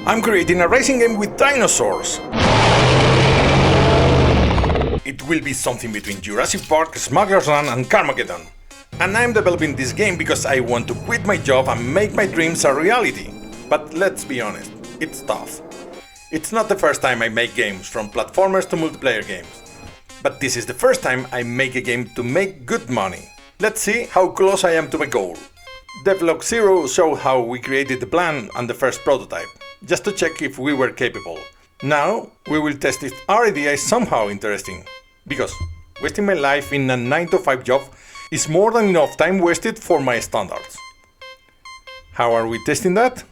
I'm creating a racing game with dinosaurs. It will be something between Jurassic Park, Smugglers Run and Carmageddon. And I'm developing this game because I want to quit my job and make my dreams a reality. But let's be honest, it's tough. It's not the first time I make games, from platformers to multiplayer games. But this is the first time I make a game to make good money. Let's see how close I am to my goal. DEVLOG 0 showed how we created the plan and the first prototype, just to check if we were capable. Now we will test if our idea is somehow interesting. Because wasting my life in a 9-to-5 job is more than enough time wasted for my standards. How are we testing that?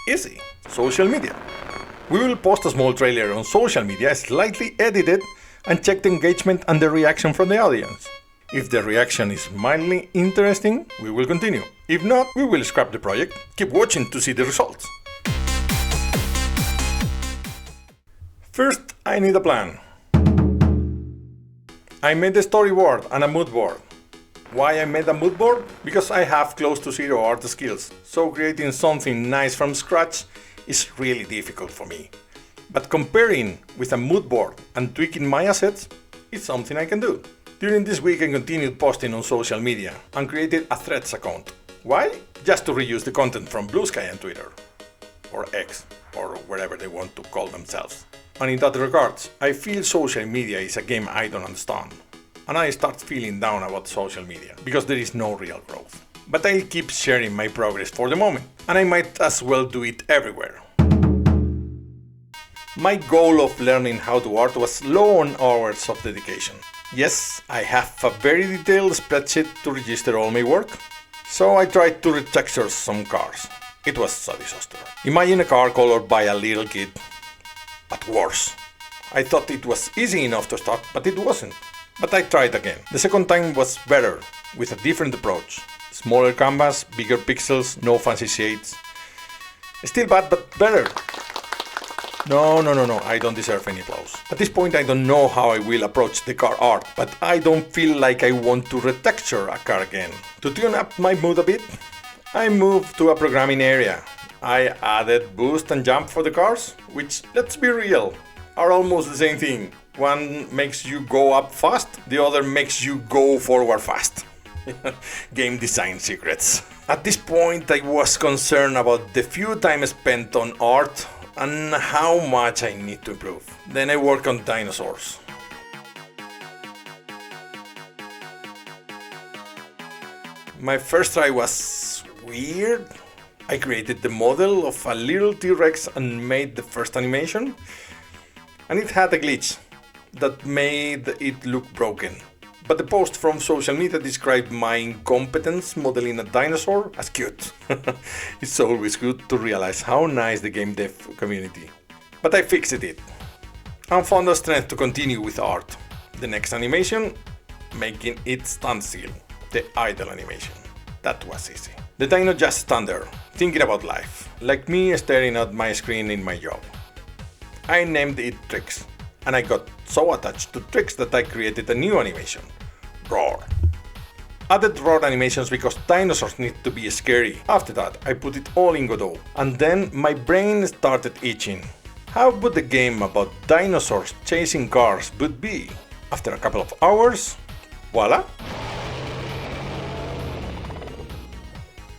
Easy. Social media. We will post a small trailer on social media, slightly edited, and check the engagement and the reaction from the audience. If the reaction is mildly interesting, we will continue. If not, we will scrap the project. Keep watching to see the results. First, I need a plan. I made a storyboard and a moodboard. Why I made a moodboard? Because I have close to zero art skills, so creating something nice from scratch is really difficult for me. But comparing with a moodboard and tweaking my assets is something I can do. During this week I continued posting on social media and created a Threads account. Why? Just to reuse the content from Blue Sky and Twitter. Or X, or wherever they want to call themselves. And in that regards, I feel social media is a game I don't understand. And I start feeling down about social media, because there is no real growth. But I'll keep sharing my progress for the moment, and I might as well do it everywhere. My goal of learning how to art was low on hours of dedication. Yes, I have a very detailed spreadsheet to register all my work. So I tried to retexture some cars. It was a disaster. Imagine a car colored by a little kid, but worse. I thought it was easy enough to start, but it wasn't. But I tried again. The second time was better, with a different approach. Smaller canvas, bigger pixels, no fancy shades. Still bad, but better. No, I don't deserve any applause. At this point I don't know how I will approach the car art, but I don't feel like I want to retexture a car again. To tune up my mood a bit, I moved to a programming area. I added boost and jump for the cars, which, let's be real, are almost the same thing. One makes you go up fast, the other makes you go forward fast. Game design secrets. At this point I was concerned about the few time spent on art and how much I need to improve. Then I work on dinosaurs. My first try was weird. I created the model of a little T-Rex and made the first animation. And it had a glitch that made it look broken. But the post from social media described my incompetence modeling a dinosaur as cute. It's always good to realize how nice the game dev community. But I fixed it. And found the strength to continue with art. The next animation, making it stand still. The idle animation. That was easy. The dino just stand there, thinking about life. Like me staring at my screen in my job. I named it Tricks. And I got so attached to Tricks that I created a new animation, Roar. Added roar animations because dinosaurs need to be scary. After that, I put it all in Godot, and then my brain started itching. How would the game about dinosaurs chasing cars would be? After a couple of hours, voila!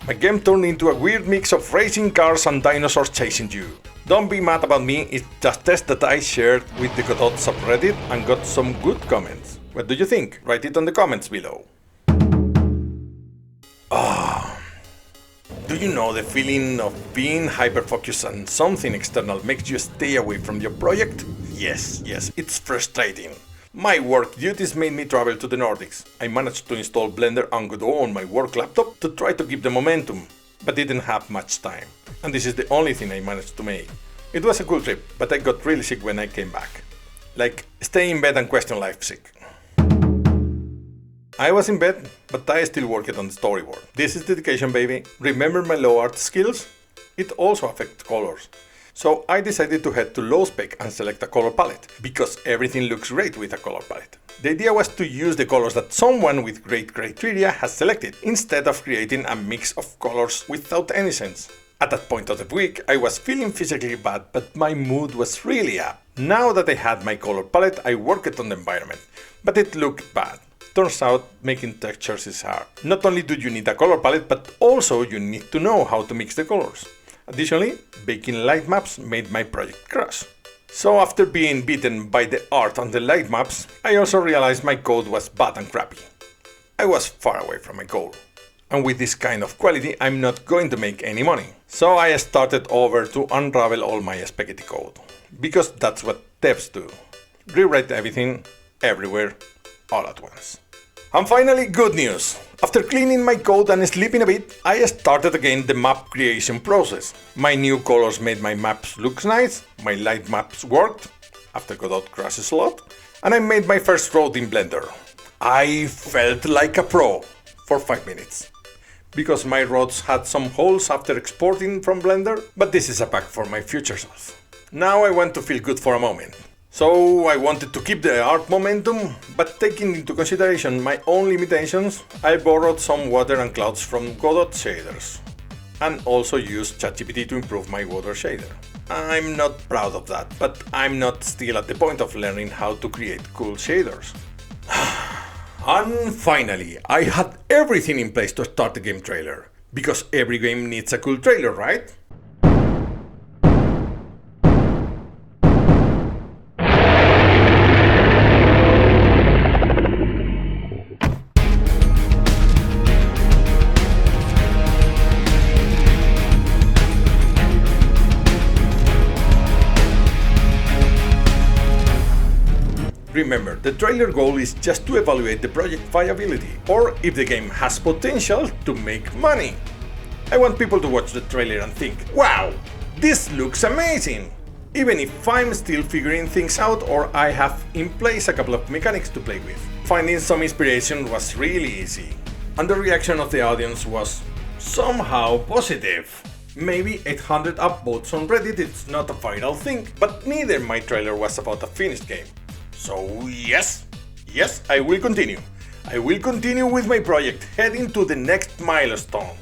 My game turned into a weird mix of racing cars and dinosaurs chasing you. Don't be mad about me, it's just a test that I shared with the Godot subreddit and got some good comments. What do you think? Write it on the comments below. Do you know the feeling of being hyper-focused on something external makes you stay away from your project? Yes, it's frustrating. My work duties made me travel to the Nordics. I managed to install Blender and Godot on my work laptop to try to keep the momentum, but didn't have much time. And this is the only thing I managed to make. It was a cool trip, but I got really sick when I came back. Like, stay in bed and question life sick. I was in bed, but I still worked on the storyboard. This is dedication, baby. Remember my low art skills? It also affects colors. So I decided to head to low spec and select a color palette, because everything looks great with a color palette. The idea was to use the colors that someone with great criteria has selected, instead of creating a mix of colors without any sense. At that point of the week, I was feeling physically bad, but my mood was really up. Now that I had my color palette, I worked on the environment, but it looked bad. Turns out, making textures is hard. Not only do you need a color palette, but also you need to know how to mix the colors. Additionally, baking light maps made my project crash. So after being beaten by the art on the light maps, I also realized my code was bad and crappy. I was far away from my goal. And with this kind of quality, I'm not going to make any money. So I started over to unravel all my spaghetti code. Because that's what devs do. Rewrite everything, everywhere, all at once. And finally, good news! After cleaning my code and sleeping a bit, I started again the map creation process. My new colors made my maps look nice, my light maps worked, after Godot crashes a lot, and I made my first road in Blender. I felt like a pro for 5 minutes. Because my roads had some holes after exporting from Blender, but this is a bug for my future self. Now I want to feel good for a moment. So I wanted to keep the art momentum, but taking into consideration my own limitations, I borrowed some water and clouds from Godot shaders. And also used ChatGPT to improve my water shader. I'm not proud of that, but I'm not still at the point of learning how to create cool shaders. And finally, I had everything in place to start the game trailer. Because every game needs a cool trailer, right? Remember, the trailer goal is just to evaluate the project viability, or if the game has potential to make money. I want people to watch the trailer and think, wow, this looks amazing! Even if I'm still figuring things out or I have in place a couple of mechanics to play with. Finding some inspiration was really easy, and the reaction of the audience was somehow positive. Maybe 800 upvotes on Reddit, it's not a viral thing, but neither my trailer was about a finished game. So yes, I will continue. I will continue with my project, heading to the next milestone.